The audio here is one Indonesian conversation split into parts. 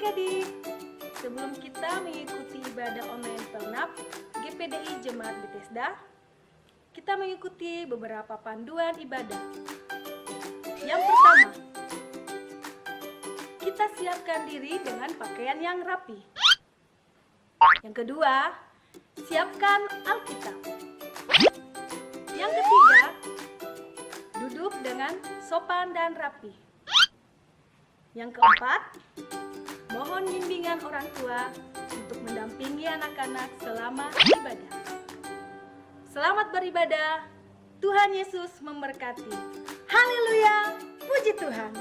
adik-adik, sebelum kita mengikuti ibadah online Pernap GPDI Jemaat Bethesda, kita mengikuti beberapa panduan ibadah. Yang pertama, kita siapkan diri dengan pakaian yang rapi. Yang kedua, siapkan Alkitab. Yang ketiga, duduk dengan sopan dan rapi. Yang keempat, mohon bimbingan orang tua untuk mendampingi anak-anak selama ibadah. Selamat beribadah, Tuhan Yesus memberkati. Haleluya, puji Tuhan.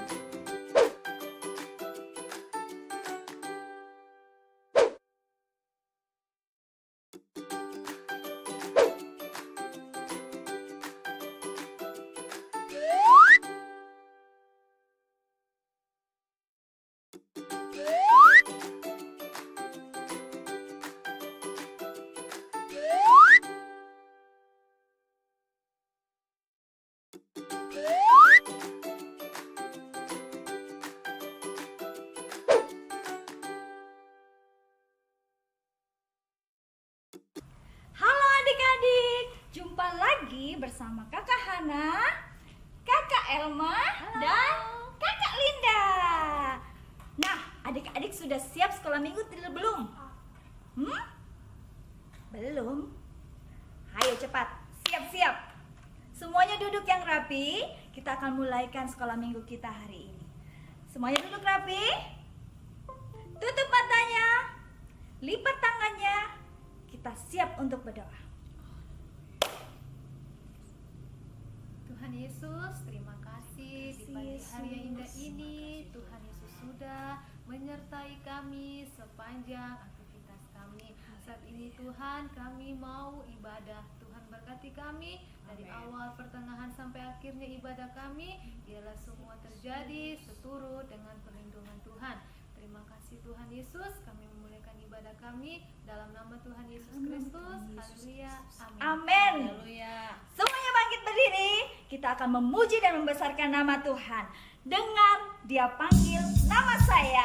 Halo adik-adik, jumpa lagi bersama Kakak Hana, Kakak Elma, dan Kakak Linda. Nah, adik-adik sudah siap sekolah minggu belum? Belum? Ayo cepat, siap-siap. Semuanya duduk yang rapi, kita akan mulaikan sekolah minggu kita hari ini. Semuanya duduk rapi, tutup matanya, lipat tangannya. Kita siap untuk berdoa. Tuhan Yesus, terima kasih di pagi hari yang indah ini. Tuhan Yesus sudah menyertai kami sepanjang aktivitas kami. Saat ini Tuhan, kami mau ibadah. Tuhan berkati kami dari awal, pertengahan sampai akhirnya ibadah kami. Biarlah semua terjadi seturut dengan perlindungan Tuhan. Terima kasih Tuhan Yesus, kami memulaikan ibadah kami dalam nama Tuhan Yesus Kristus. Haleluya. Amin. Amin. Haleluya. Semuanya bangkit berdiri. Kita akan memuji dan membesarkan nama Tuhan. Dengar Dia panggil nama saya.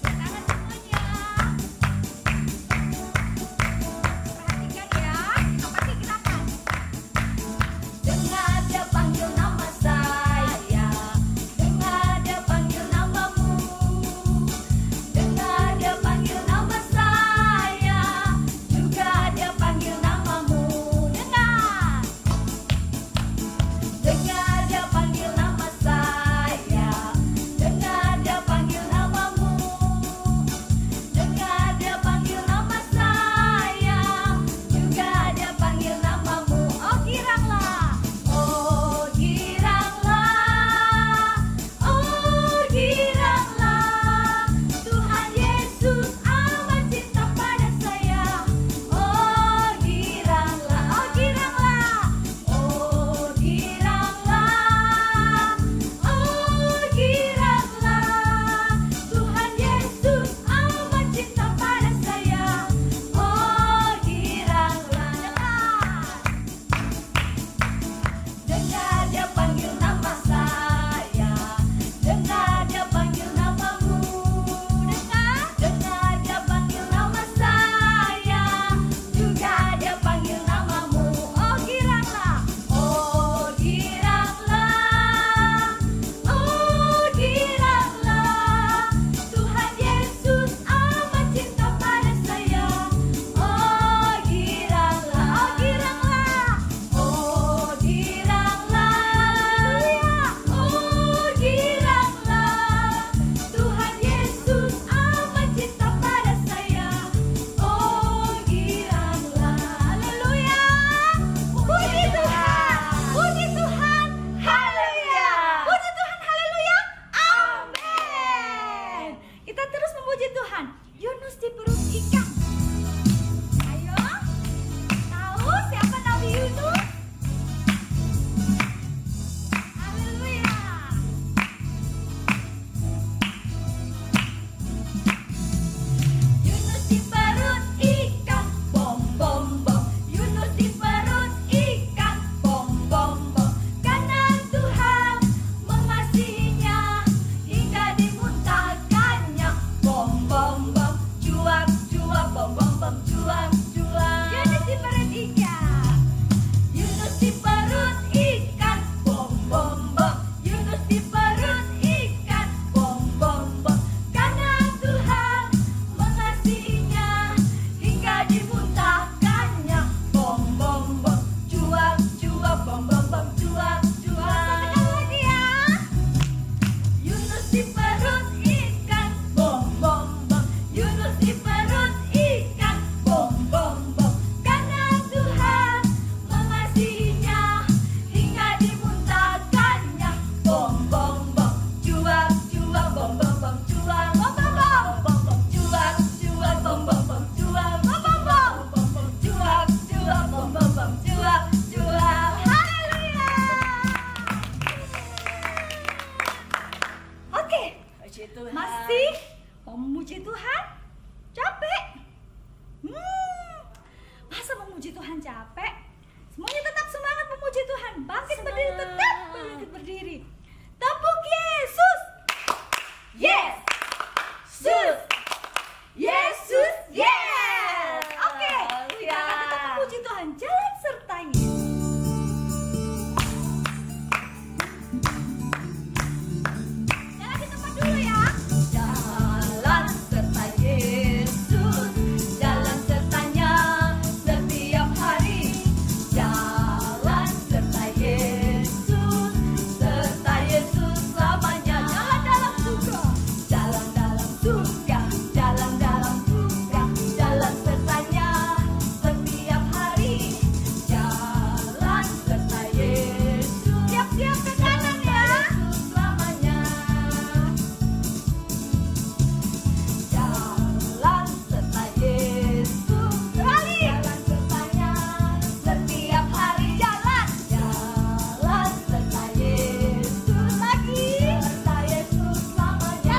Tangan semuanya. Perhatikan ya, kita pakai gerakan. Dengar Dia panggil nama saya. Dengar Dia panggil namamu. Dengar Dia panggil nama saya. Juga Dia panggil namamu. Dengar. Dengar Dia panggil nama saya. di perut ikan, bom bom bom. Yunus di perut ikan, bom bom bom. Karena Tuhan mengasihinya hingga dimuntahkannya, bom bom bom. Cuak cuak bom bom bom, cuak bom bom bom bom bom. Cuak cuak bom bom bom, cuak bom bom bom bom bom. Cuak cuak bom bom bom, cuak cuak. Haleluya. Oke, Puji Tuhan. masih mau memuji Tuhan? Capek? Masa memuji Tuhan capek? Semuanya tetap semangat memuji Tuhan. Bangkit berdiri, tetap bangkit berdiri. Tepuk Yesus. Yes. Yesus. Yesus. Yes. Oke, kita akan tetap memuji Tuhan. Jalan serta Yesus. Jalan di tempat dulu ya. Jalan serta Yesus, jalan sertanya setiap hari. Jalan serta Yesus selamanya. Jalan dalam suka, jalan dalam suka, jalan dalam suka, jalan sertanya setiap hari. Jalan serta Yesus, siap-siap ke kanan ya. Selamanya. Jalan serta Yesus, jalan sertanya setiap hari. Jalan serta Yesus lagi, serta Yesus selamanya.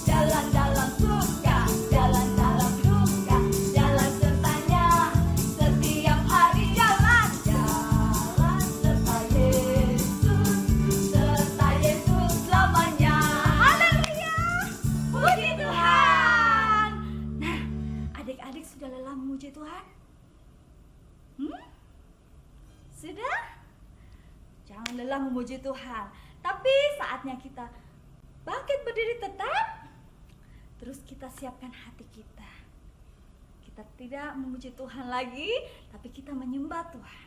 Jalan dalam suka, jalan dalam duka, jalan sertanya setiap hari. Jalan serta Yesus selamanya. Haleluya. Puji Tuhan. Nah, adik-adik sudah lelah memuji Tuhan? Sudah? Jangan lelah memuji Tuhan. Tapi saatnya kita bangkit berdiri tetap. Terus kita siapkan hati kita. Kita tidak memuji Tuhan lagi, tapi kita menyembah Tuhan.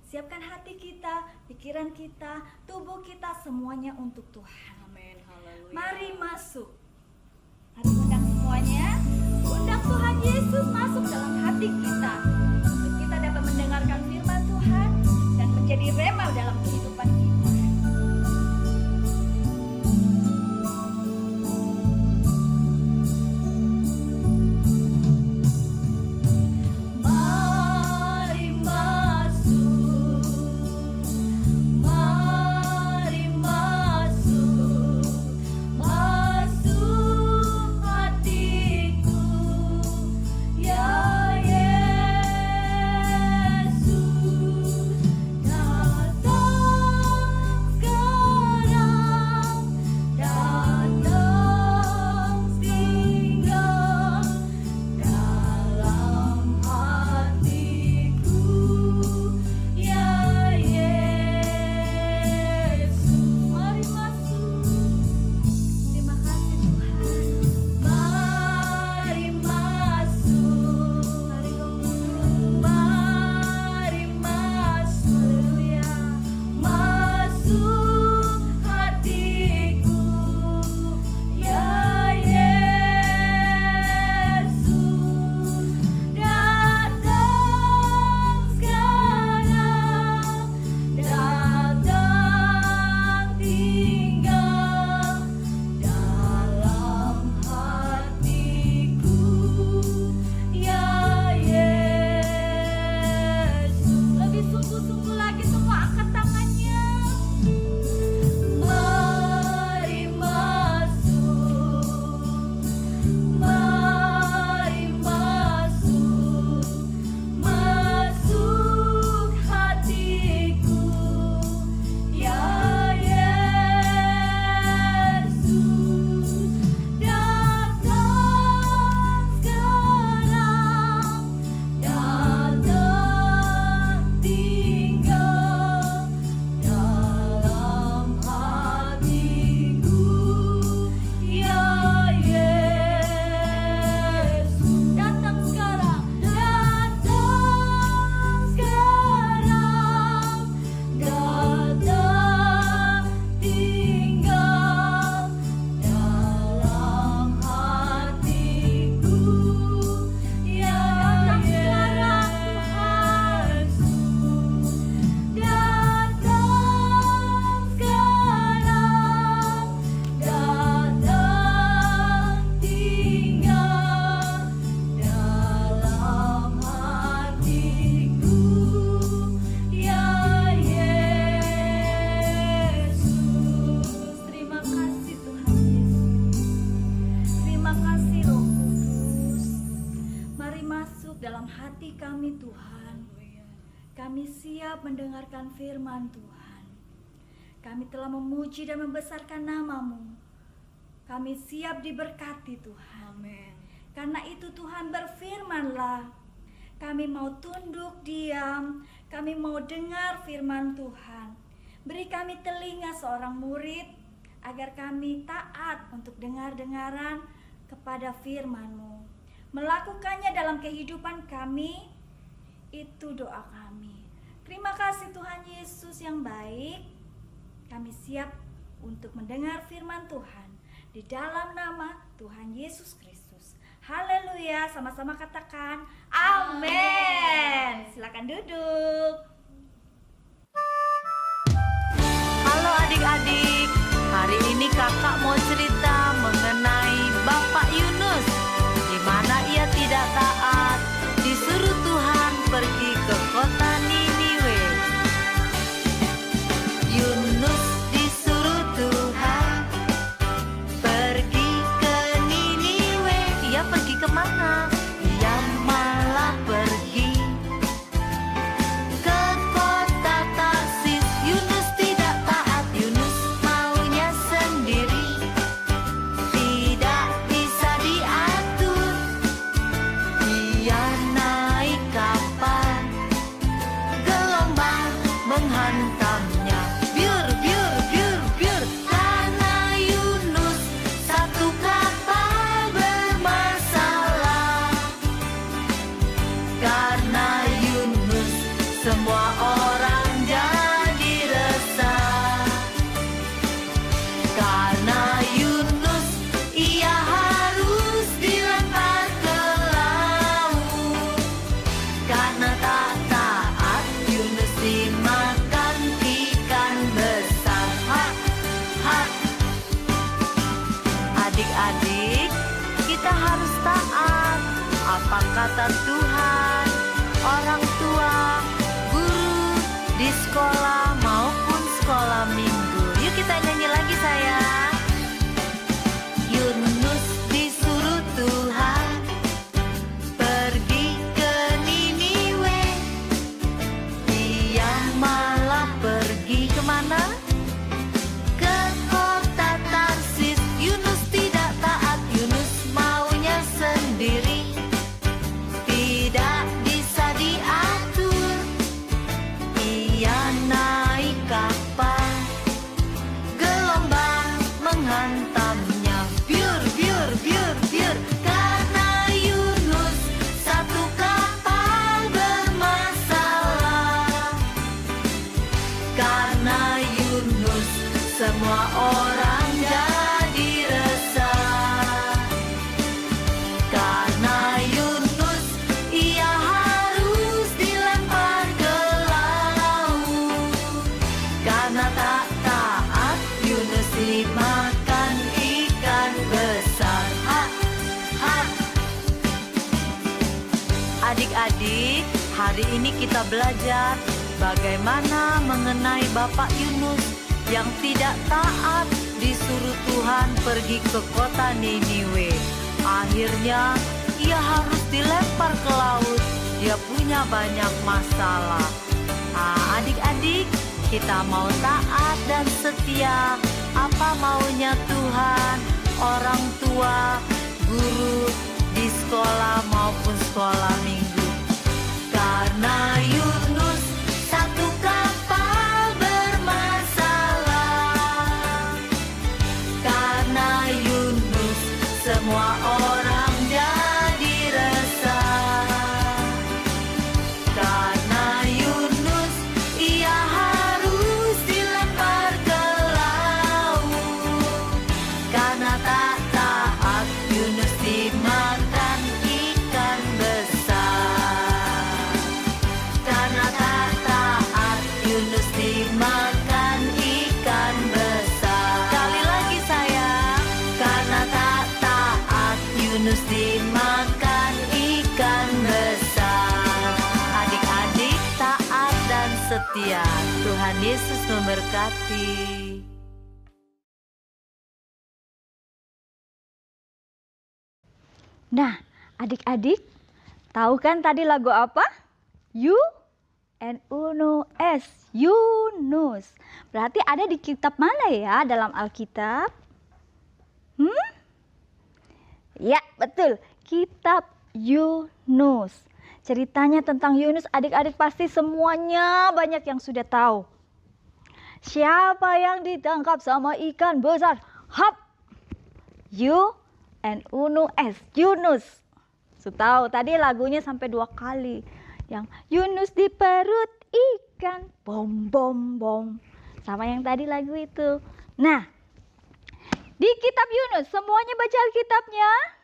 Siapkan hati kita, pikiran kita, tubuh kita, semuanya untuk Tuhan. Amin. Haleluya. Mari masuk. Mari undang semuanya. Undang Tuhan Yesus masuk dalam hati kita. Untuk kita dapat mendengarkan firman Tuhan dan menjadi rema dalam kehidupan kita. Mari masuk. Mari masuk. Masuk hatiku, ya Yesus. hati kami Tuhan. Kami siap mendengarkan firman Tuhan. Kami telah memuji dan membesarkan nama-Mu. Kami siap diberkati Tuhan. Amin. Karena itu Tuhan berfirman-Lah. Kami mau tunduk diam, kami mau dengar firman Tuhan. Beri kami telinga seorang murid, agar kami taat untuk dengar-dengaran kepada firman-Mu. Melakukannya dalam kehidupan kami, itu doa kami. Terima kasih Tuhan Yesus yang baik. Kami siap untuk mendengar firman Tuhan di dalam nama Tuhan Yesus Kristus. Haleluya, sama-sama katakan amin. Silakan duduk. Halo adik-adik, hari ini kakak mau cerita mengenai Bapak Yunus, di mana ia tidak taat, disuruh Tuhan pergi ke kota Niniwe. Yunus disuruh Tuhan pergi ke Niniwe. Ia pergi kemana? Ia malah pergi ke kota Tarsis. Yunus tidak taat, Yunus maunya sendiri, tidak bisa diatur. Ia naik kapal, gelombang menghantamnya. Biur, biur, biur, biur. Karena Yunus satu kapal bermasalah. Karena Yunus semua orang jadi resah. Karena Yunus ia harus dilempar ke laut. Karena tak taat, Yunus dimakan ikan besar. Ha, ha. Adik-adik, kita harus taat apa kata Tuhan. Orang tua, guru di sekolah maupun sekolah minggu. Yuk kita nyanyi lagi sayang. Yunus disuruh Tuhan pergi ke Niniwe. Dia malah pergi kemana? Ke kota Tarsis. Yunus tidak taat, Yunus maunya sendiri, tidak bisa diatur. Ia naik kapal, gelombang menghantamnya. Biur, biur, biur, biur. Karena Yunus satu kapal bermasalah. Karena Yunus semua orang jadi resah. Karena Yunus ia harus dilempar ke laut. Karena tak taat, Yunus dimakan ikan besar. Ha, ha. Adik-adik, hari ini kita belajar bagaimana mengenai Bapak Yunus yang tidak taat, disuruh Tuhan pergi ke kota Niniwe. Akhirnya ia harus dilempar ke laut. Dia punya banyak masalah. Adik-adik, kita mau taat dan setia apa maunya Tuhan. Orang tua, guru di sekolah maupun sekolah minggu. Karena Yunus satu kapal bermasalah. Karena Yunus semua orang jadi resah. Karena Yunus ia harus dilempar ke laut. Karena tak taat, Yunus dimakan ikan besar. Karena tak taat, Yunus dimakan ikan besar. Sekali lagi sayang. Karena tak taat, Yunus dimakan ikan besar. Adik-adik taat dan setia. Tuhan Yesus memberkati. Nah, adik-adik, Tahu kan tadi lagu apa? U-N-U-N-O-S, Yunus. Berarti ada di kitab mana ya dalam Alkitab? Ya, betul. Kitab Yunus. Ceritanya tentang Yunus, adik-adik pasti semuanya banyak yang sudah tahu. Siapa yang ditangkap sama ikan besar? Hap! U-N-U-N-O-S, Yunus. Tahu tadi lagunya sampai 2 kali. Yang Yunus di perut ikan, bom bom bom. Sama yang tadi lagu itu. Nah, di kitab Yunus, semuanya baca Alkitabnya.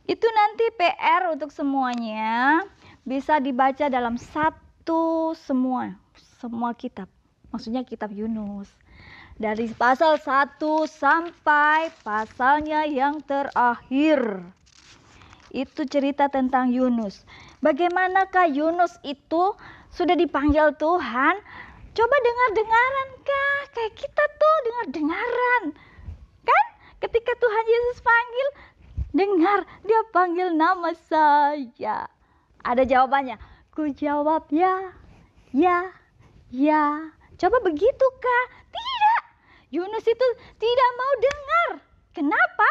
Itu nanti PR untuk semuanya. Bisa dibaca dalam semua kitab. Maksudnya kitab Yunus. Dari pasal 1 sampai pasalnya yang terakhir. Itu cerita tentang Yunus. Bagaimanakah Yunus itu sudah dipanggil Tuhan? Coba dengar-dengaran kah? Kayak kita tuh dengar-dengaran. Kan? Ketika Tuhan Yesus panggil, dengar, dia panggil nama saya. Ada jawabannya. Ku jawab ya, ya, ya. Coba begitukah? Tidak. Yunus itu tidak mau dengar. Kenapa?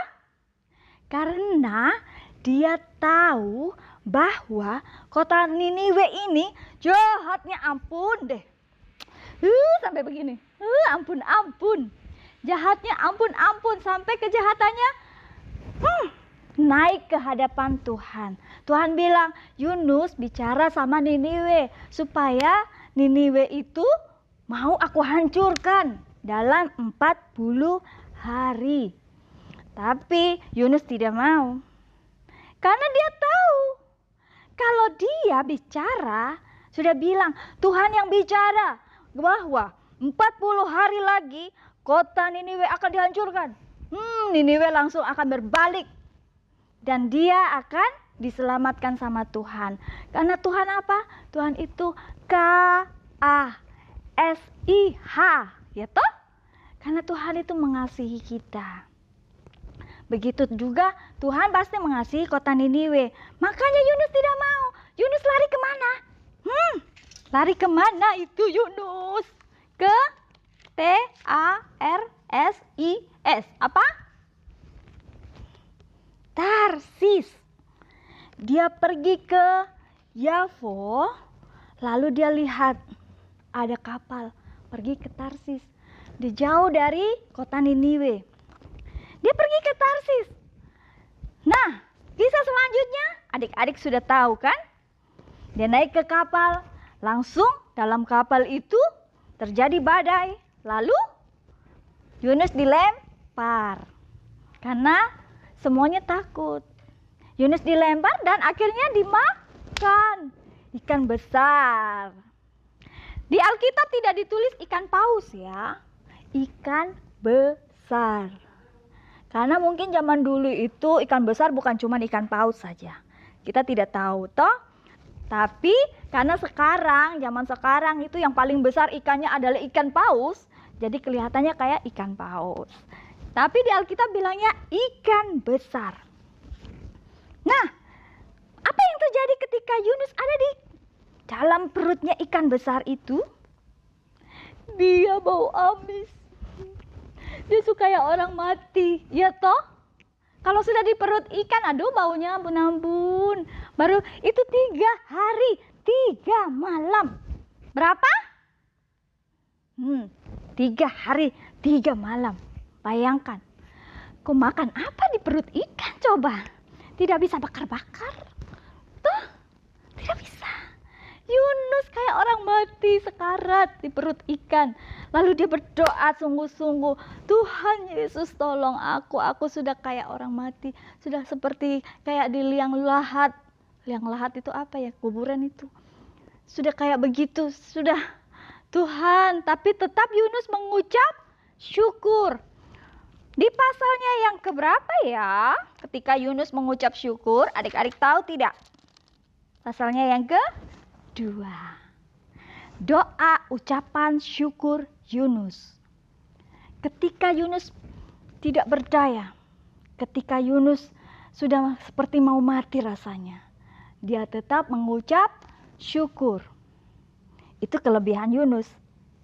Karena dia tahu bahwa kota Niniwe ini jahatnya ampun deh. Sampai begini. Ampun. Jahatnya ampun. Sampai kejahatannya naik ke hadapan Tuhan. Tuhan bilang, Yunus bicara sama Niniwe supaya Niniwe itu mau aku hancurkan dalam 40 hari. Tapi Yunus tidak mau. Karena dia tahu kalau dia bicara, sudah bilang Tuhan yang bicara bahwa 40 hari lagi kota Niniwe akan dihancurkan. Niniwe langsung akan berbalik. Dan dia akan diselamatkan sama Tuhan. Karena Tuhan apa? Tuhan itu K-A-S-I-H. Ya toh? Karena Tuhan itu mengasihi kita. Begitu juga Tuhan pasti mengasihi kota Niniwe. Makanya Yunus tidak mau. Yunus lari kemana? Lari kemana itu Yunus? Ke T-A-R-S-I-S. Apa? Tarsis. Dia pergi ke Yafo. Lalu dia lihat ada kapal. Pergi ke Tarsis. Dia jauh dari kota Niniwe. Dia pergi ke Tarsis. Nah, kisah selanjutnya adik-adik sudah tahu kan? Dia naik ke kapal. Langsung dalam kapal itu terjadi badai. Lalu Yunus dilempar. Karena semuanya takut. Yunus dilempar dan akhirnya dimakan ikan besar. Di Alkitab tidak ditulis ikan paus ya. Ikan besar. Karena mungkin zaman dulu itu ikan besar bukan cuma ikan paus saja. Kita tidak tahu toh. Tapi karena sekarang, zaman sekarang itu yang paling besar ikannya adalah ikan paus. Jadi kelihatannya kayak ikan paus. Tapi di Alkitab bilangnya ikan besar. Nah, apa yang terjadi ketika Yunus ada di dalam perutnya ikan besar itu? Dia bau amis. Dia suka ya orang mati, ya toh? Kalau sudah di perut ikan, aduh baunya ampun-ampun. Baru itu 3 hari, 3 malam. Berapa? 3 hari, 3 malam. Bayangkan, kau makan apa di perut ikan coba? Tidak bisa bakar-bakar. Tuh, tidak bisa. Yunus kayak orang mati sekarat di perut ikan. Lalu dia berdoa sungguh-sungguh, Tuhan Yesus tolong aku sudah kayak orang mati. Sudah seperti kayak di liang lahat. Liang lahat itu apa ya? Kuburan itu. Sudah kayak begitu, sudah Tuhan. Tapi tetap Yunus mengucap syukur. Di pasalnya yang keberapa ya? Ketika Yunus mengucap syukur, adik-adik tahu tidak? Pasalnya yang kedua. Doa ucapan syukur Yunus. Ketika Yunus tidak berdaya, ketika Yunus sudah seperti mau mati rasanya, dia tetap mengucap syukur. Itu kelebihan Yunus.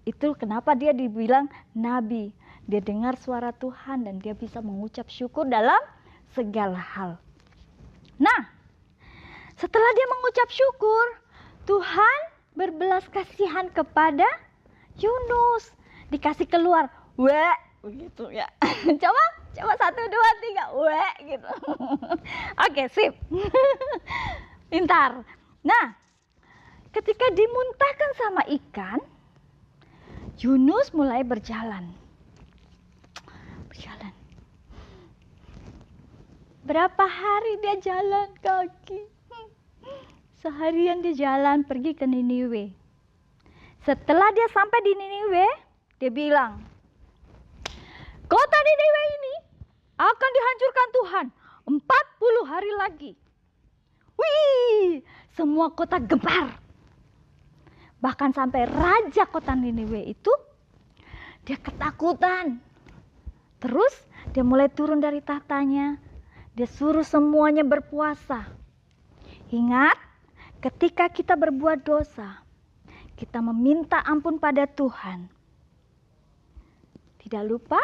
Itu kenapa dia dibilang nabi. Dia dengar suara Tuhan dan dia bisa mengucap syukur dalam segala hal. Nah, setelah dia mengucap syukur, Tuhan berbelas kasihan kepada Yunus. Dikasih keluar, "Weh," begitu ya. Coba 1, 2, 3, "Weh," gitu. Oke, sip. Pintar. Nah, ketika dimuntahkan sama ikan, Yunus mulai berjalan. Berapa hari dia jalan kaki? Seharian dia jalan pergi ke Niniwe. Setelah dia sampai di Niniwe, dia bilang, "Kota Niniwe ini akan dihancurkan Tuhan 40 hari lagi." Wih, semua kota gemar. Bahkan sampai raja kota Niniwe itu, dia ketakutan. Terus dia mulai turun dari tahtanya. Dia suruh semuanya berpuasa. Ingat, ketika kita berbuat dosa, kita meminta ampun pada Tuhan. Tidak lupa,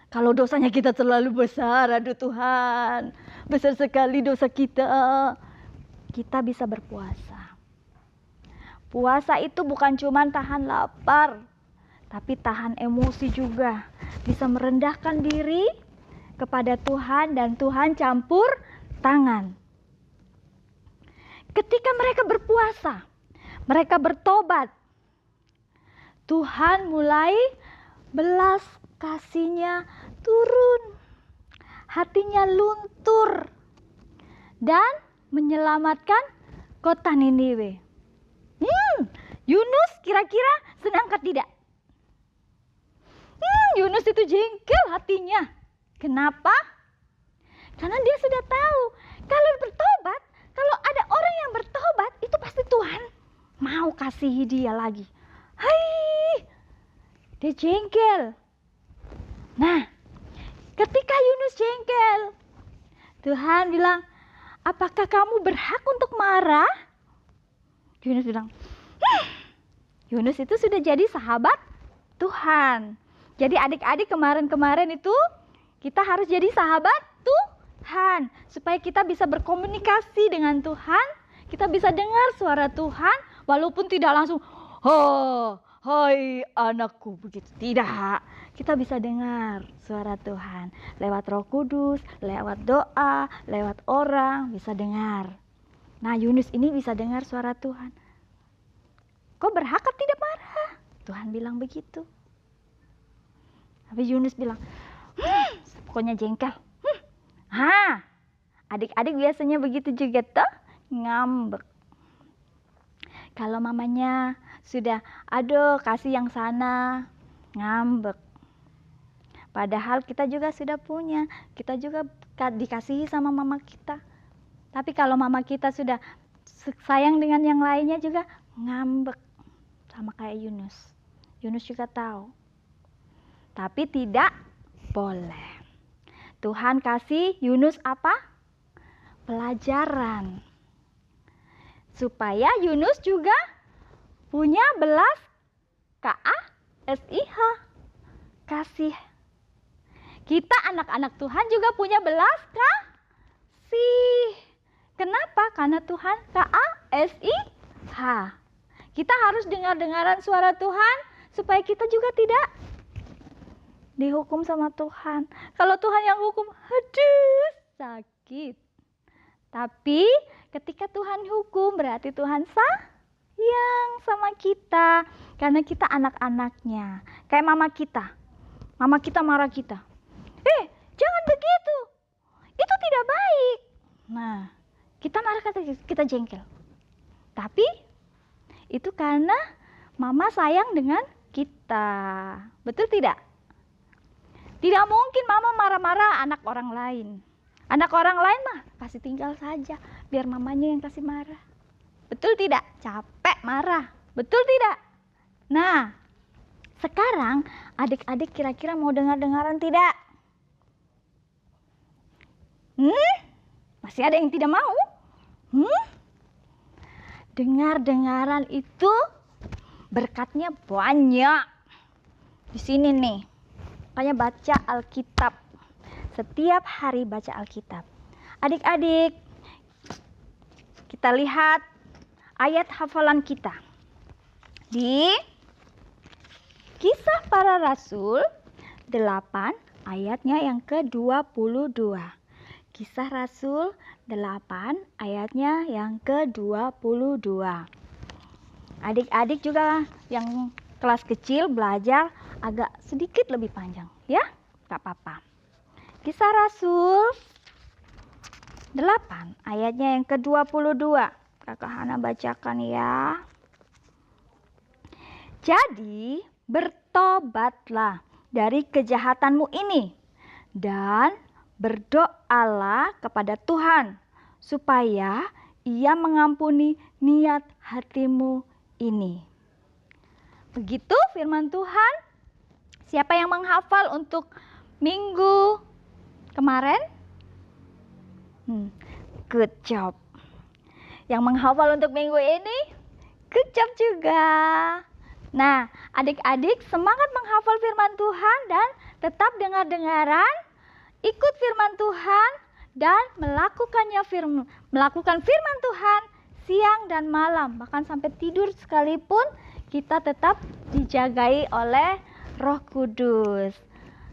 kalau dosanya kita terlalu besar, aduh Tuhan, besar sekali dosa kita, kita bisa berpuasa. Puasa itu bukan cuma tahan lapar, tapi tahan emosi juga. Bisa merendahkan diri kepada Tuhan dan Tuhan campur tangan. Ketika mereka berpuasa, mereka bertobat, Tuhan mulai belas kasih-Nya turun. Hatinya luntur dan menyelamatkan kota Niniwe. Yunus kira-kira senang atau tidak? Yunus itu jengkel hatinya. Kenapa? Karena dia sudah tahu kalau bertobat, kalau ada orang yang bertobat, itu pasti Tuhan mau kasihi dia lagi. Hai, dia jengkel. Nah, ketika Yunus jengkel, Tuhan bilang, "Apakah kamu berhak untuk marah?" Yunus bilang, Yunus itu sudah jadi sahabat Tuhan. Jadi adik-adik kemarin itu kita harus jadi sahabat Tuhan. Supaya kita bisa berkomunikasi dengan Tuhan. Kita bisa dengar suara Tuhan. Walaupun tidak langsung, "Hai anakku," begitu. Tidak. Kita bisa dengar suara Tuhan. Lewat Roh Kudus, lewat doa, lewat orang. Bisa dengar. Nah, Yunus ini bisa dengar suara Tuhan. Kau berhak atau tidak marah? Tuhan bilang begitu. Tapi Yunus bilang, pokoknya jengkel. Adik-adik biasanya begitu juga toh, ngambek. Kalau mamanya sudah, "Aduh kasih yang sana," ngambek. Padahal kita juga sudah punya, kita juga dikasihi sama mama kita. Tapi kalau mama kita sudah sayang dengan yang lainnya juga ngambek. Sama kayak Yunus. Yunus juga tahu. Tapi tidak boleh. Tuhan kasih Yunus apa? Pelajaran. Supaya Yunus juga punya belas KASIH. Kasih. Kita anak-anak Tuhan juga punya belas kasih. Kenapa? Karena Tuhan KASIH. Kita harus dengar-dengaran suara Tuhan supaya kita juga tidak dihukum sama Tuhan. Kalau Tuhan yang hukum, aduh sakit. Tapi ketika Tuhan hukum berarti Tuhan sayang sama kita. Karena kita anak-anaknya. Kayak mama kita. Mama kita marah kita. Jangan begitu. Itu tidak baik. Nah, kita marah, kita jengkel. Tapi itu karena mama sayang dengan kita. Betul tidak? Tidak mungkin mama marah-marah anak orang lain. Anak orang lain mah kasih tinggal saja, biar mamanya yang kasih marah. Betul tidak? Capek marah. Betul tidak? Nah, sekarang adik-adik kira-kira mau dengar-dengaran tidak? Masih ada yang tidak mau? Dengar-dengaran itu berkatnya banyak. Di sini nih, makanya baca Alkitab. Setiap hari baca Alkitab. Adik-adik, kita lihat ayat hafalan kita. Di Kisah Para Rasul 8 ayatnya yang ke-22. Kisah Rasul 8 ayatnya yang ke-22. Adik-adik juga yang kelas kecil belajar agak sedikit lebih panjang, ya? Gak apa-apa. Kisah Rasul 8 ayatnya yang ke-22. Kakak Hana bacakan ya. Jadi bertobatlah dari kejahatanmu ini dan berdoalah kepada Tuhan supaya Ia mengampuni niat hatimu ini. Begitu firman Tuhan. Siapa yang menghafal untuk minggu kemarin? Good job. Yang menghafal untuk minggu ini? Good job juga. Nah, adik-adik semangat menghafal firman Tuhan dan tetap dengar-dengaran, ikut firman Tuhan dan melakukan firman Tuhan siang dan malam, bahkan sampai tidur sekalipun kita tetap dijagai oleh Roh Kudus.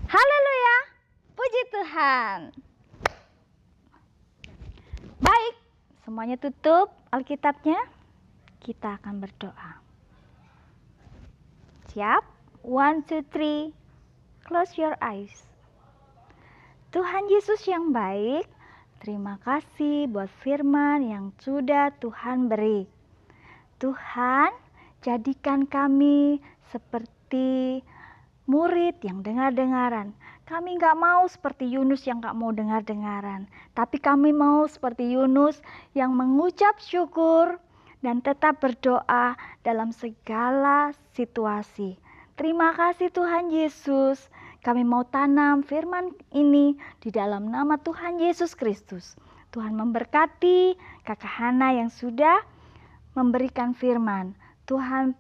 Haleluya, puji Tuhan. Baik, semuanya tutup Alkitabnya. Kita akan berdoa. Siap? 1, 2, 3. Close your eyes. Tuhan Yesus yang baik, terima kasih buat firman yang sudah Tuhan beri. Tuhan, jadikan kami seperti murid yang dengar-dengaran. Kami gak mau seperti Yunus yang gak mau dengar-dengaran. Tapi kami mau seperti Yunus yang mengucap syukur dan tetap berdoa dalam segala situasi. Terima kasih Tuhan Yesus. Kami mau tanam firman ini di dalam nama Tuhan Yesus Kristus. Tuhan memberkati Kakak Hana yang sudah memberikan firman. Tuhan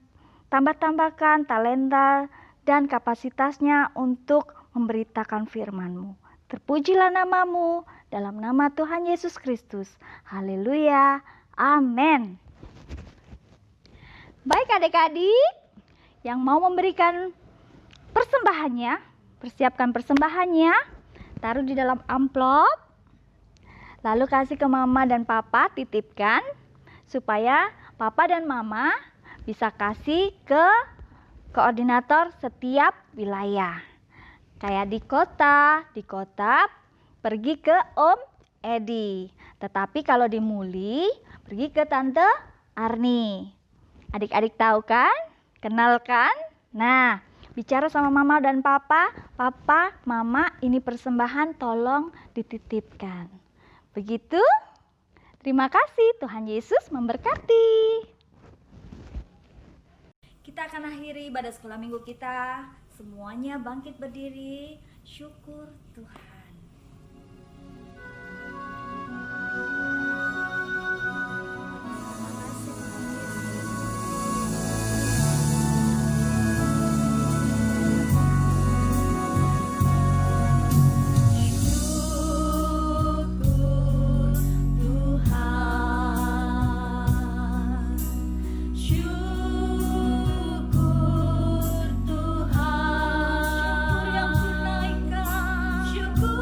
tambah-tambahkan talenta dan kapasitasnya untuk memberitakan firman-Mu. Terpujilah nama-Mu dalam nama Tuhan Yesus Kristus. Haleluya. Amin. Baik adik-adik yang mau memberikan persembahannya, persiapkan persembahannya, taruh di dalam amplop, lalu kasih ke mama dan papa, titipkan, supaya papa dan mama bisa kasih ke koordinator setiap wilayah. Kayak di kota pergi ke Om Edi. Tetapi kalau di Muli, pergi ke Tante Arni. Adik-adik tahu kan? Kenalkan? Nah, bicara sama mama dan papa, mama, ini persembahan tolong dititipkan. Begitu? Terima kasih, Tuhan Yesus memberkati. Kita akan akhiri ibadah sekolah minggu kita. Semuanya bangkit berdiri, syukur Tuhan. Syukur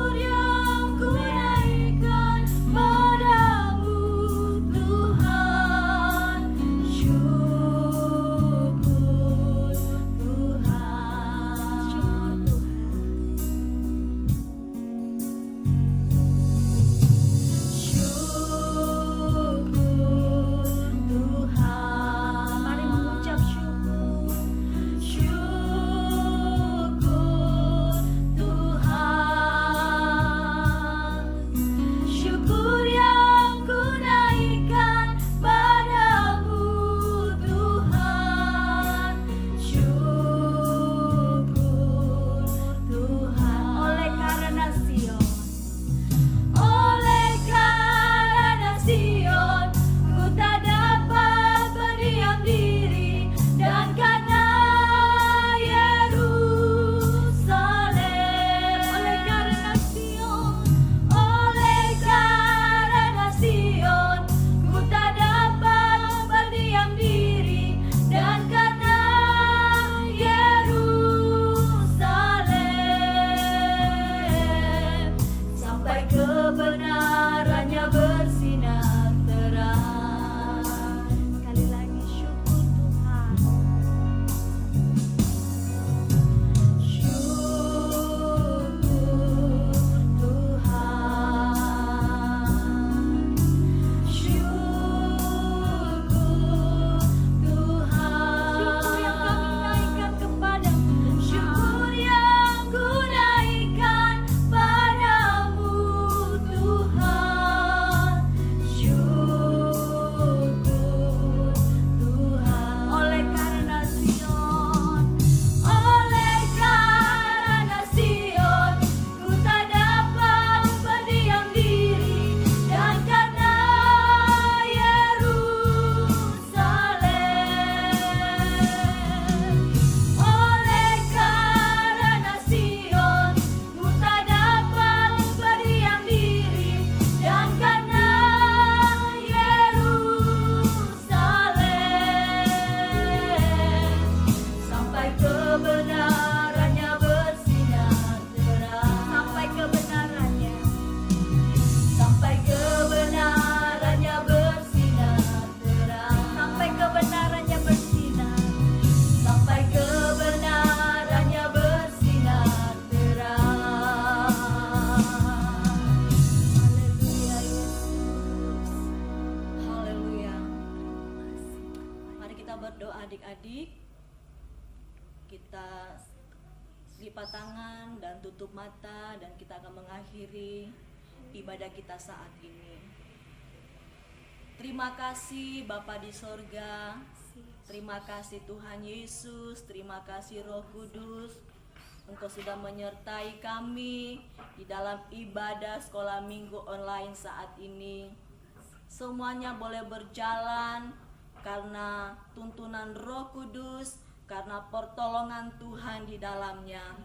tangan dan tutup mata, dan kita akan mengakhiri ibadah kita saat ini. Terima kasih Bapa di sorga, terima kasih Tuhan Yesus, terima kasih Roh Kudus. Engkau sudah menyertai kami di dalam ibadah sekolah minggu online saat ini. Semuanya boleh berjalan karena tuntunan Roh Kudus, karena pertolongan Tuhan di dalamnya.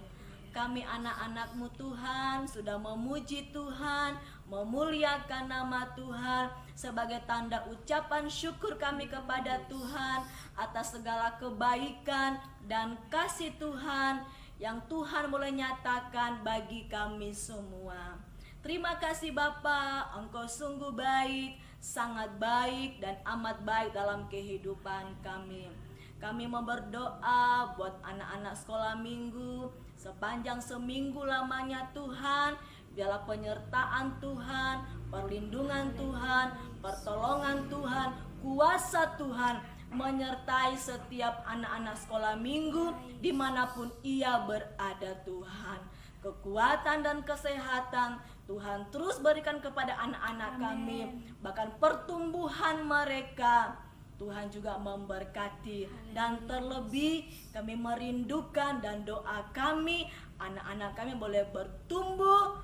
Kami anak-anak-Mu Tuhan sudah memuji Tuhan, memuliakan nama Tuhan sebagai tanda ucapan syukur kami kepada Tuhan atas segala kebaikan dan kasih Tuhan yang Tuhan boleh nyatakan bagi kami semua. Terima kasih Bapa, Engkau sungguh baik, sangat baik dan amat baik dalam kehidupan kami. Kami mau berdoa buat anak-anak sekolah minggu sepanjang seminggu lamanya Tuhan. Biarlah penyertaan Tuhan, perlindungan Tuhan, pertolongan Tuhan, kuasa Tuhan menyertai setiap anak-anak sekolah minggu dimanapun ia berada Tuhan. Kekuatan dan kesehatan Tuhan terus berikan kepada anak-anak kami, bahkan pertumbuhan mereka Tuhan juga memberkati. Dan terlebih kami merindukan dan doa kami, anak-anak kami boleh bertumbuh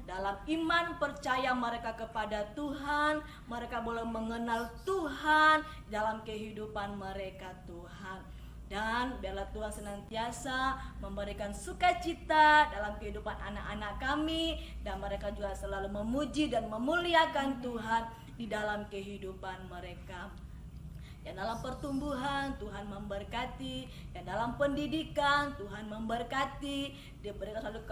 dalam iman percaya mereka kepada Tuhan. Mereka boleh mengenal Tuhan dalam kehidupan mereka Tuhan. Dan biarlah Tuhan senantiasa memberikan sukacita dalam kehidupan anak-anak kami, dan mereka juga selalu memuji dan memuliakan Tuhan di dalam kehidupan mereka. Yang dalam pertumbuhan Tuhan memberkati, yang dalam pendidikan Tuhan memberkati, diberikan selalu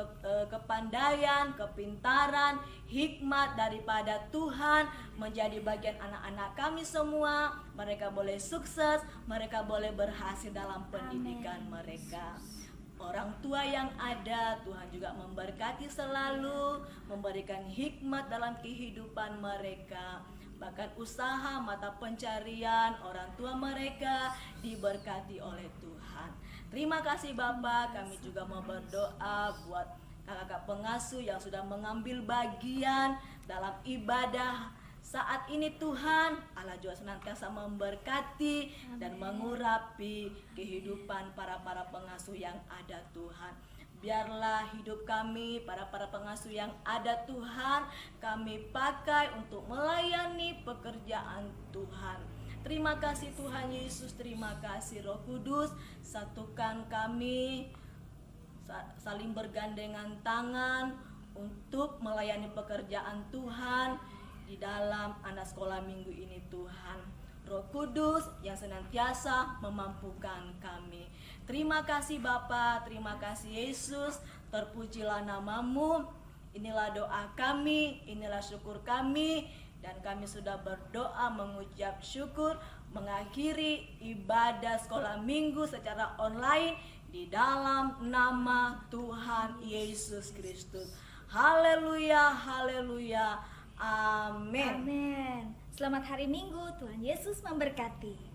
kepandaian, kepintaran, hikmat daripada Tuhan menjadi bagian anak-anak kami semua. Mereka boleh sukses, mereka boleh berhasil dalam pendidikan mereka. Orang tua yang ada Tuhan juga memberkati selalu, memberikan hikmat dalam kehidupan mereka. Bahkan usaha mata pencarian orang tua mereka diberkati oleh Tuhan. Terima kasih Bapak, kami juga mau berdoa buat kakak-kakak pengasuh yang sudah mengambil bagian dalam ibadah saat ini Tuhan. Allah juga senantiasa memberkati dan mengurapi kehidupan para pengasuh yang ada Tuhan. Biarlah hidup kami, para pengasuh yang ada Tuhan, kami pakai untuk melayani pekerjaan Tuhan. Terima kasih Tuhan Yesus, terima kasih Roh Kudus. Satukan kami, saling bergandengan tangan untuk melayani pekerjaan Tuhan di dalam anak sekolah minggu ini Tuhan. Roh Kudus yang senantiasa memampukan kami. Terima kasih Bapa, terima kasih Yesus, terpujilah namamu. Inilah doa kami, inilah syukur kami, dan kami sudah berdoa mengucap syukur mengakhiri ibadah sekolah minggu secara online di dalam nama Tuhan Yesus Kristus. Haleluya, haleluya, amin. Amin. Selamat hari Minggu, Tuhan Yesus memberkati.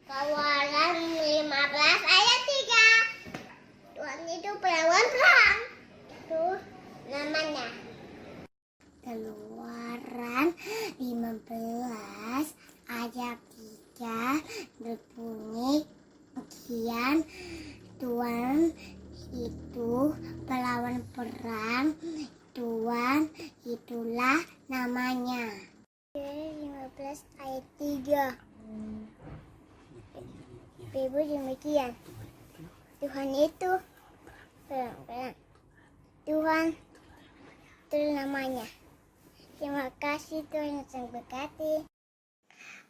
Keluaran 15 ayat 3. Tuhan itu perawan perang. Itu namanya. Keluaran 15 ayat 3 berbunyi, "Kian Tuhan itu pelawan perang, Tuhan itulah namanya." 15 ayat 3. Ibu demikian, Tuhan itu perang, Tuhan itu namanya. Terima kasih Tuhan yang berkati.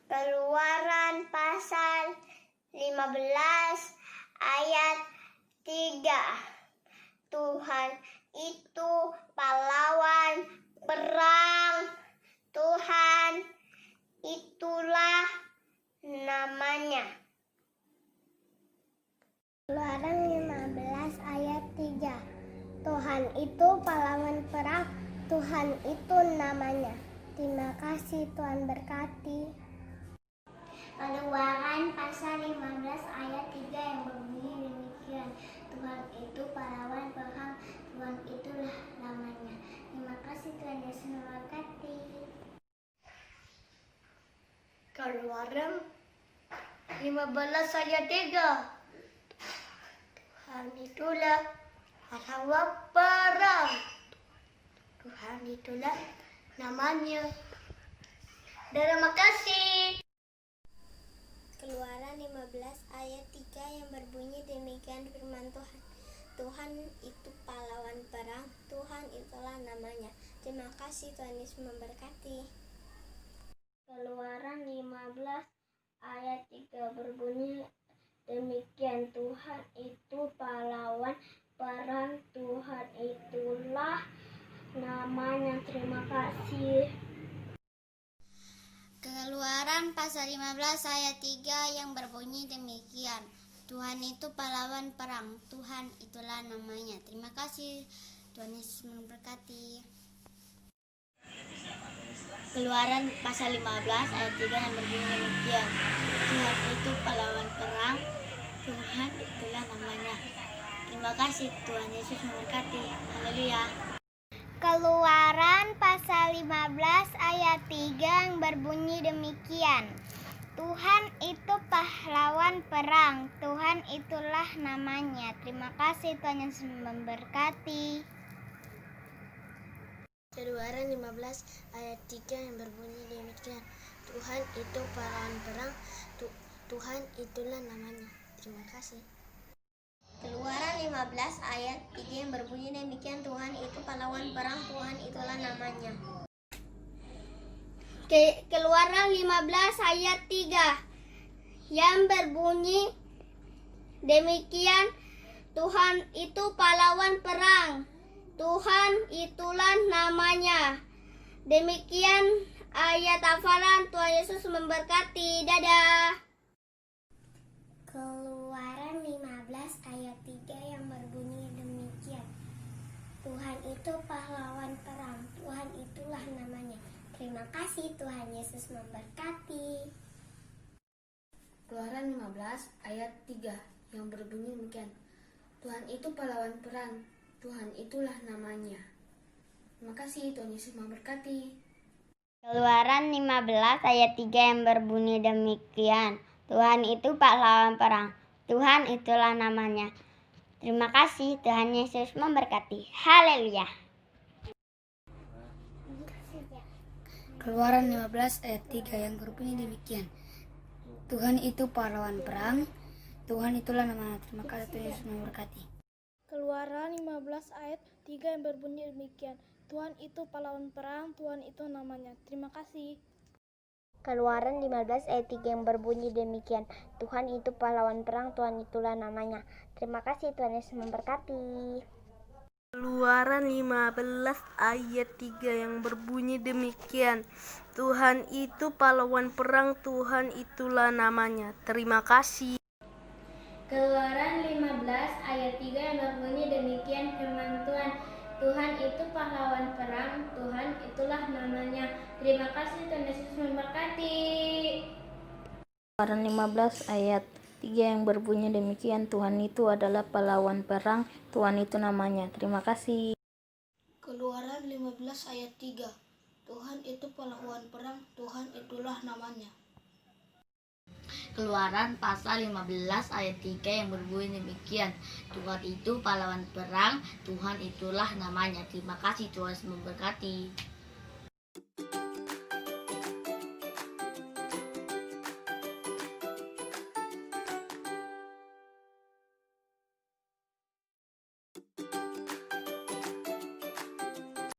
Keluaran pasal 15 ayat 3. Tuhan itu pahlawan perang, Tuhan itulah namanya. Keluaran 15 ayat 3. Tuhan itu pahlawan perang, Tuhan itu namanya. Terima kasih, Tuhan berkati. Keluaran pasal 15 ayat 3 yang berbunyi demikian. Tuhan itu pahlawan perang, Tuhan itulah namanya. Terima kasih, Tuhan Yesus memberkati. Keluaran 15 ayat 3. Tuhan itulah pahlawan perang, Tuhan itulah namanya. Terima kasih. Keluaran 15 ayat 3 yang berbunyi demikian firman Tuhan. Tuhan itu pahlawan perang, Tuhan itulah namanya. Terima kasih, Tuhan Yesus memberkati. Keluaran 15 ayat 3 berbunyi demikian. Tuhan itu pahlawan perang, Tuhan itulah namanya. Terima kasih. Keluaran pasal 15 ayat 3 yang berbunyi demikian. Tuhan itu pahlawan perang, Tuhan itulah namanya. Terima kasih, Tuhan Yesus memberkati. Keluaran pasal 15 ayat 3 yang berbunyi demikian. Tuhan itu pahlawan perang, Tuhan itulah namanya. Terima kasih, Tuhan Yesus memberkati. Haleluya. Keluaran pasal 15 ayat 3 yang berbunyi demikian. Tuhan itu pahlawan perang, Tuhan itulah namanya. Terima kasih, Tuhan Yesus memberkati. Keluaran 15 ayat 3 yang berbunyi demikian. Tuhan itu pahlawan perang, Tuhan itulah namanya. Terima kasih. Keluaran 15 ayat 3 yang berbunyi demikian. Tuhan itu pahlawan perang, Tuhan itulah namanya. Keluaran 15 ayat 3 yang berbunyi demikian. Tuhan itu pahlawan perang, Tuhan itulah namanya. Demikian ayat hafalan. Tuhan Yesus memberkati. Dadah. Keluaran 15 ayat 3 yang berbunyi demikian. Tuhan itu pahlawan perang, Tuhan itulah namanya. Terima kasih, Tuhan Yesus memberkati. Keluaran 15 ayat 3 yang berbunyi demikian. Tuhan itu pahlawan perang, Tuhan itulah namanya. Terima kasih, Tuhan Yesus memberkati. Keluaran 15 ayat 3 yang berbunyi demikian. Tuhan itu pahlawan perang, Tuhan itulah namanya. Terima kasih, Tuhan Yesus memberkati. Haleluya. Keluaran 15 ayat 3 yang berbunyi demikian. Tuhan itu pahlawan perang, Tuhan itulah namanya. Terima kasih, Tuhan Yesus memberkati. Keluaran 15 ayat 3 yang berbunyi demikian. Tuhan itu pahlawan perang, Tuhan itu namanya. Terima kasih. Keluaran 15 ayat 3 yang berbunyi demikian. Tuhan itu pahlawan perang, Tuhan itulah namanya. Terima kasih, Tuhan Yesus memberkati. Keluaran 15 ayat 3 yang berbunyi demikian. Tuhan itu pahlawan perang, Tuhan itulah namanya. Terima kasih. Keluaran 15 ayat 3 yang berbunyi demikian firman Tuhan. Tuhan itu pahlawan perang, Tuhan itulah namanya. Terima kasih, Tuhan Yesus memberkati. Keluaran 15 ayat 3 yang berbunyi demikian. Tuhan itu adalah pahlawan perang, Tuhan itu namanya. Terima kasih. Keluaran 15 ayat 3. Tuhan itu pahlawan perang, Tuhan itulah namanya. Keluaran pasal 15 ayat 3 yang berbunyi demikian. Tuhan itu pahlawan perang, Tuhan itulah namanya. Terima kasih, Tuhan memberkati.